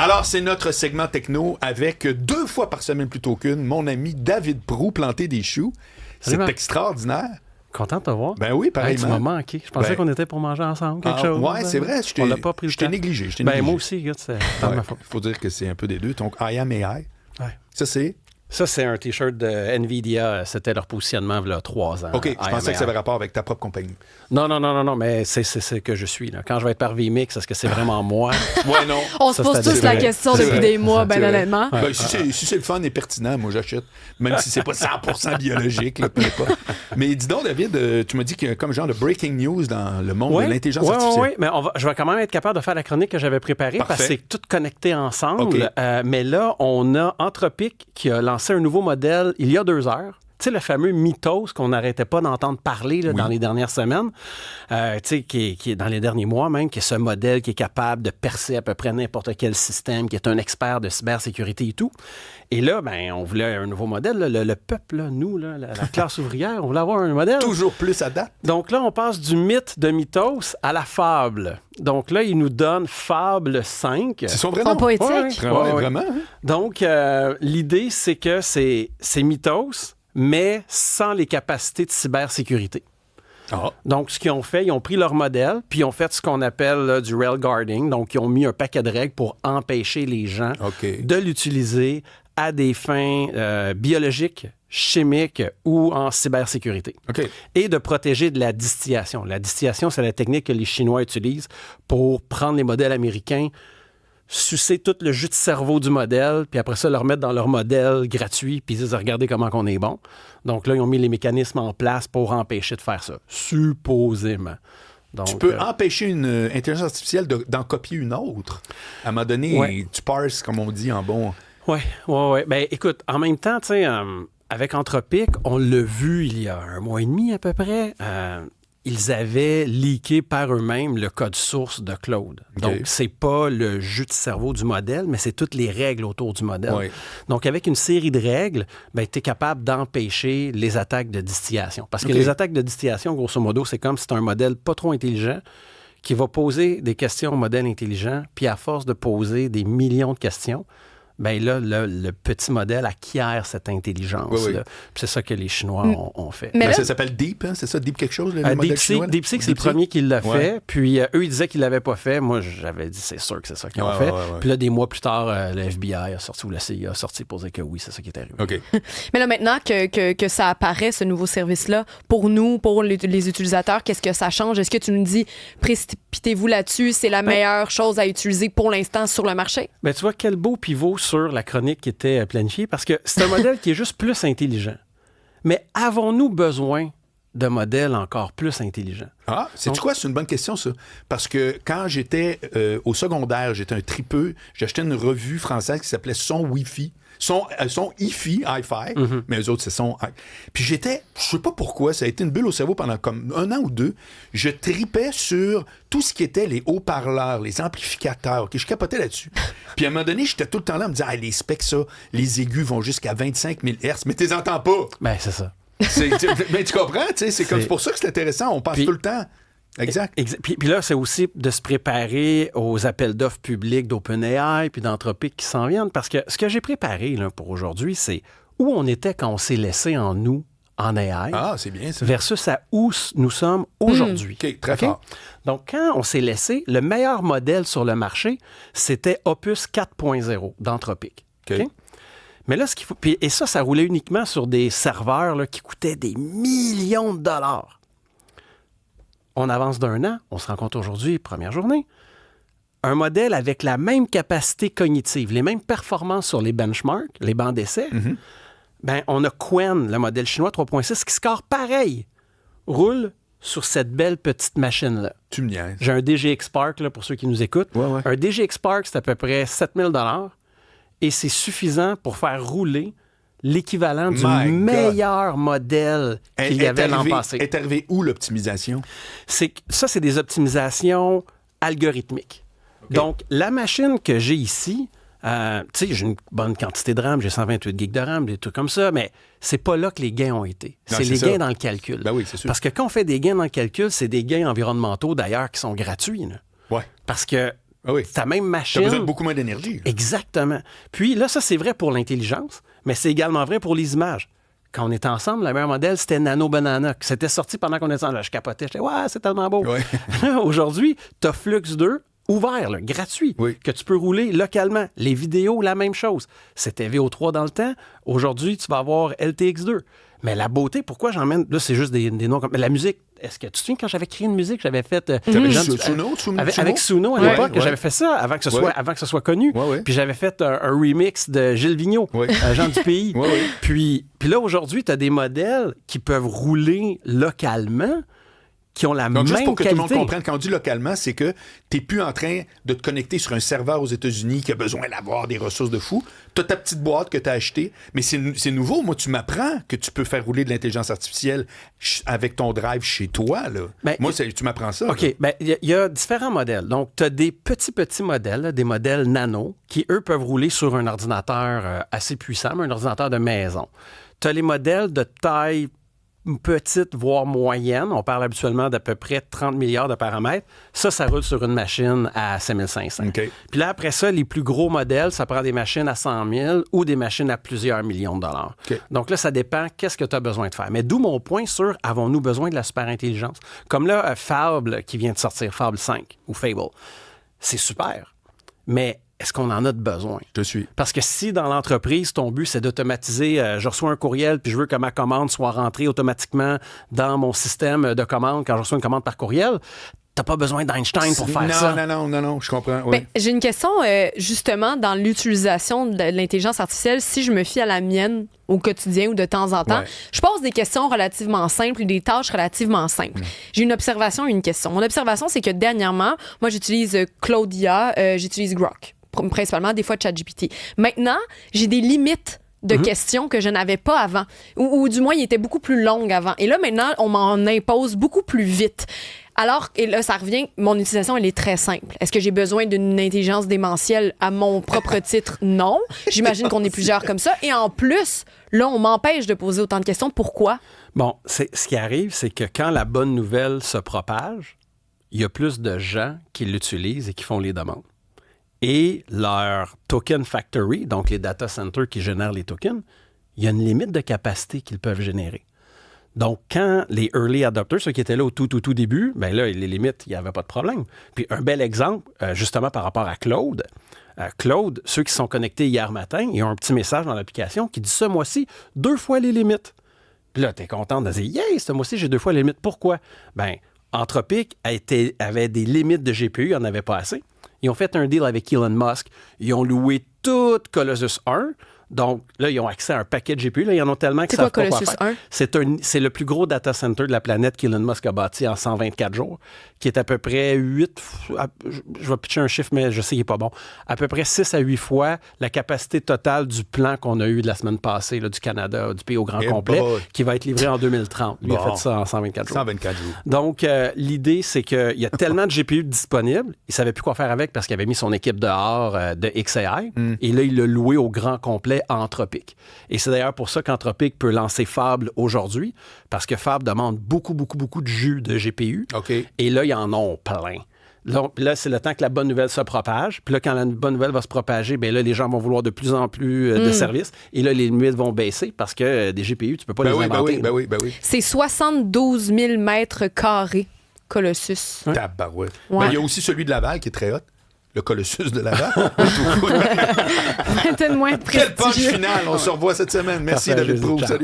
Alors, c'est notre segment techno avec 2 fois par semaine plutôt qu'une, mon ami David Proulx, planter des choux. C'est extraordinaire. Content de te voir. Ben oui, pareillement. Tu m'as manqué. Je pensais qu'on était pour manger ensemble, quelque chose. Ouais, c'est vrai. On l'a pas pris le temps. Je t'ai négligé. Moi aussi, regarde, c'est pas ma faute. Il faut dire que c'est un peu des deux. Donc, I am AI. Ouais. Ça, c'est un T-shirt de NVIDIA. C'était leur positionnement il y a 3 ans. OK, je pensais que ça avait rapport avec ta propre compagnie. Non, mais c'est ce que je suis. Là. Quand je vais être par VMix, est-ce que c'est vraiment moi? Ouais, non. On se pose tous la question depuis des mois, ben honnêtement. Ben, si c'est le fun et pertinent, moi, j'achète. Même si c'est pas 100% biologique, là, peu importe. Mais dis donc, David, tu m'as dit qu'il y a comme genre de breaking news dans le monde de l'intelligence artificielle. Oui, mais je vais quand même être capable de faire la chronique que j'avais préparée parce que c'est tout connecté ensemble. Okay. Mais là, on a Anthropic qui a lancé un nouveau modèle il y a 2 heures. Tu sais, le fameux mythos qu'on n'arrêtait pas d'entendre parler là, dans les dernières semaines, tu sais, qui est dans les derniers mois même, qui est ce modèle qui est capable de percer à peu près n'importe quel système, qui est un expert de cybersécurité et tout. Et là, on voulait un nouveau modèle. Là, le peuple, là, nous, là, la classe ouvrière, on voulait avoir un modèle. Toujours plus à date. Donc là, on passe du mythe de mythos à la fable. Donc là, il nous donne Fable 5. C'est son vrai nom. Poétique. Ouais, vraiment. Hein? Donc, l'idée, c'est que c'est mythos, mais sans les capacités de cybersécurité. Ah. Donc, ce qu'ils ont fait, ils ont pris leur modèle, puis ils ont fait ce qu'on appelle là, du railguarding. Donc, ils ont mis un paquet de règles pour empêcher les gens de l'utiliser à des fins biologiques, chimiques ou en cybersécurité. Et de protéger de la distillation. La distillation, c'est la technique que les Chinois utilisent pour prendre les modèles américains, sucer tout le jus de cerveau du modèle, puis après ça, le remettre dans leur modèle gratuit, puis ils disent « Regardez comment on est bon ». Donc là, ils ont mis les mécanismes en place pour empêcher de faire ça, supposément. Donc, tu peux empêcher une intelligence artificielle d'en copier une autre. À un moment donné, tu parses, comme on dit en bon... Oui. Ben écoute, en même temps, tu sais, avec Anthropic, on l'a vu il y a 1 mois et demi à peu près, ils avaient leaké par eux-mêmes le code source de Claude. Donc, c'est pas le jus de cerveau du modèle, mais c'est toutes les règles autour du modèle. Donc, avec une série de règles, tu es capable d'empêcher les attaques de distillation. Parce que les attaques de distillation, grosso modo, c'est comme si c'est un modèle pas trop intelligent qui va poser des questions au modèle intelligent, puis à force de poser des millions de questions, bien là, le petit modèle acquiert cette intelligence-là. Puis c'est ça que les Chinois ont fait. Mais là, ça s'appelle Deep, hein? C'est ça, Deep quelque chose, le modèle chinois? DeepSeek, c'est le premier qui l'a fait. Puis eux, ils disaient qu'ils ne l'avaient pas fait. Moi, j'avais dit, c'est sûr que c'est ça qu'ils ont fait. Puis là, des mois plus tard, le FBI a sorti, ou la CIA a sorti pour dire que oui, c'est ça qui est arrivé. Mais là, maintenant que ça apparaît, ce nouveau service-là, pour nous, pour les utilisateurs, qu'est-ce que ça change? Est-ce que tu nous dis, précipitez-vous là-dessus, c'est la meilleure chose à utiliser pour l'instant sur le marché? Ben, tu vois, quel beau pivot sur la chronique qui était planifiée, parce que c'est un modèle qui est juste plus intelligent. Mais avons-nous besoin de modèles encore plus intelligents? Ah, sais-tu quoi? C'est une bonne question, ça. Parce que quand j'étais au secondaire, j'étais un tripeux, j'achetais une revue française qui s'appelait Son Wi-Fi. Son hi-fi, mais eux autres, c'est son... Puis j'étais, je sais pas pourquoi, ça a été une bulle au cerveau pendant comme 1 an ou 2. Je tripais sur tout ce qui était les haut-parleurs, les amplificateurs. Je capotais là-dessus. Puis à un moment donné, j'étais tout le temps là à me dire, les specs, ça, les aigus vont jusqu'à 25 000 Hz, mais tu les entends pas. Ben, c'est ça. Mais tu comprends, tu sais, c'est pour ça que c'est intéressant. On passe tout le temps. Exact. Puis là, c'est aussi de se préparer aux appels d'offres publics d'OpenAI puis d'Anthropic qui s'en viennent. Parce que ce que j'ai préparé là, pour aujourd'hui, c'est où on était quand on s'est laissé en nous, en AI. Ah, c'est bien ça. Versus à où nous sommes aujourd'hui. OK, très fort. Donc, quand on s'est laissé, le meilleur modèle sur le marché, c'était Opus 4.0 d'Anthropic. OK? Mais là, ce qu'il faut... Et ça roulait uniquement sur des serveurs là, qui coûtaient des millions de dollars. On avance d'1 an, on se rencontre aujourd'hui, première journée. Un modèle avec la même capacité cognitive, les mêmes performances sur les benchmarks, les bancs d'essai, ben, on a Qwen, le modèle chinois 3.6, qui score pareil, roule sur cette belle petite machine-là. Tu me niaises. J'ai un DGX Spark, là, pour ceux qui nous écoutent. Un DGX Spark, c'est à peu près 7 000 $ et c'est suffisant pour faire rouler l'équivalent du meilleur modèle qu'il y avait l'an passé. Est arrivé où l'optimisation? C'est des optimisations algorithmiques. Donc, la machine que j'ai ici, tu sais, j'ai une bonne quantité de RAM, j'ai 128 gigs de RAM, des trucs comme ça, mais c'est pas là que les gains ont été. C'est les gains dans le calcul. Ben oui, c'est sûr. Parce que quand on fait des gains dans le calcul, c'est des gains environnementaux, d'ailleurs, qui sont gratuits. Là. Parce que Ah oui. Ta même machine. Tu as besoin de beaucoup moins d'énergie. Là. Exactement. Puis là, ça, c'est vrai pour l'intelligence, mais c'est également vrai pour les images. Quand on était ensemble, le meilleur modèle, c'était Nano Banana. C'était sorti pendant qu'on était ensemble. Là, je capotais. Je disais, ouais, c'est tellement beau. Ouais. Aujourd'hui, tu as Flux 2 ouvert, là, gratuit, que tu peux rouler localement. Les vidéos, la même chose. C'était VO3 dans le temps. Aujourd'hui, tu vas avoir LTX2. Mais la beauté, pourquoi j'emmène... Là, c'est juste des noms comme... La musique, est-ce que tu te souviens quand j'avais créé une musique, j'avais fait... Avec Suno à l'époque, j'avais fait ça avant que ce soit connu. Puis j'avais fait un remix de Gilles Vigneault, Jean du Pays. Puis là, aujourd'hui, tu as des modèles qui peuvent rouler localement, qui ont la même qualité. Donc, juste pour que tout le monde comprenne, quand on dit localement, c'est que tu n'es plus en train de te connecter sur un serveur aux États-Unis qui a besoin d'avoir des ressources de fou. Tu as ta petite boîte que tu as achetée, mais c'est nouveau. Moi, tu m'apprends que tu peux faire rouler de l'intelligence artificielle avec ton drive chez toi. Là. Moi, tu m'apprends ça. OK. Il y a différents modèles. Donc, tu as des petits modèles, là, des modèles nano, qui, eux, peuvent rouler sur un ordinateur assez puissant, un ordinateur de maison. Tu as les modèles de taille petite, voire moyenne. On parle habituellement d'à peu près 30 milliards de paramètres. Ça roule sur une machine à 5500. Okay. Puis là, après ça, les plus gros modèles, ça prend des machines à 100 000 ou des machines à plusieurs millions de dollars. Okay. Donc là, ça dépend qu'est-ce que tu as besoin de faire. Mais d'où mon point sur avons-nous besoin de la super-intelligence? Comme là, Fable qui vient de sortir, Fable 5 ou Fable, c'est super. Mais est-ce qu'on en a de besoin? Je suis. Parce que si dans l'entreprise, ton but, c'est d'automatiser, je reçois un courriel puis je veux que ma commande soit rentrée automatiquement dans mon système de commande quand je reçois une commande par courriel, t'as pas besoin d'Einstein pour faire ça. Non, je comprends. Oui. Ben, j'ai une question, justement, dans l'utilisation de l'intelligence artificielle, si je me fie à la mienne au quotidien ou de temps en temps, je pose des questions relativement simples et des tâches relativement simples. J'ai une observation et une question. Mon observation, c'est que dernièrement, moi, j'utilise Claude IA, j'utilise Grok, principalement, des fois ChatGPT. Maintenant, j'ai des limites de questions que je n'avais pas avant. Ou du moins, il était beaucoup plus long avant. Et là, maintenant, on m'en impose beaucoup plus vite. Alors, et là, ça revient, mon utilisation, elle est très simple. Est-ce que j'ai besoin d'une intelligence démentielle à mon propre titre? Non. J'imagine qu'on est plusieurs comme ça. Et en plus, là, on m'empêche de poser autant de questions. Pourquoi? Bon, ce qui arrive, c'est que quand la bonne nouvelle se propage, il y a plus de gens qui l'utilisent et qui font les demandes. Et leur token factory, donc les data centers qui génèrent les tokens, il y a une limite de capacité qu'ils peuvent générer. Donc, quand les early adopters, ceux qui étaient là au tout début, bien là, les limites, il n'y avait pas de problème. Puis un bel exemple, justement par rapport à Claude. Claude, ceux qui sont connectés hier matin, ils ont un petit message dans l'application qui dit ce mois-ci, 2 fois les limites. Puis là, tu es content de dire, yeah, ce mois-ci, j'ai 2 fois les limites. Pourquoi? Bien, Anthropic avait des limites de GPU, il n'y en avait pas assez. Ils ont fait un deal avec Elon Musk. Ils ont loué tout Colossus 1. Donc, là, ils ont accès à un paquet de GPU. Là, ils en ont tellement qu'ils ne savent pas quoi faire. C'est le plus gros data center de la planète qu'Elon Musk a bâti en 124 jours, qui est à peu près 8... Je vais pitcher un chiffre, mais je sais qu'il n'est pas bon. À peu près 6 à 8 fois la capacité totale du plan qu'on a eu de la semaine passée, là, du Canada, du pays au grand complet, qui va être livré en 2030. Lui a fait ça en 124 jours. 124 jours. Donc, l'idée, c'est qu'il y a tellement de GPU disponibles, il ne savait plus quoi faire avec parce qu'il avait mis son équipe dehors de XAI. Et là, il l'a loué au grand complet à Anthropic. Et c'est d'ailleurs pour ça qu'Anthropic peut lancer Fable aujourd'hui, parce que Fable demande beaucoup de jus de GPU. Okay. Et là, ils en ont plein. Donc, là, c'est le temps que la bonne nouvelle se propage. Puis là, quand la bonne nouvelle va se propager, bien là, les gens vont vouloir de plus en plus de services. Et là, les limites vont baisser parce que des GPU, tu peux pas les inventer. Ben oui. C'est 72 000 mètres carrés, Colossus. Tabarouette. Ouais. Il y a aussi celui de Laval qui est très hot. Le Colossus de Laval. Peut-être moins prestigieux. Quel punch final! On se revoit cette semaine. Merci, David Proulx. Salut.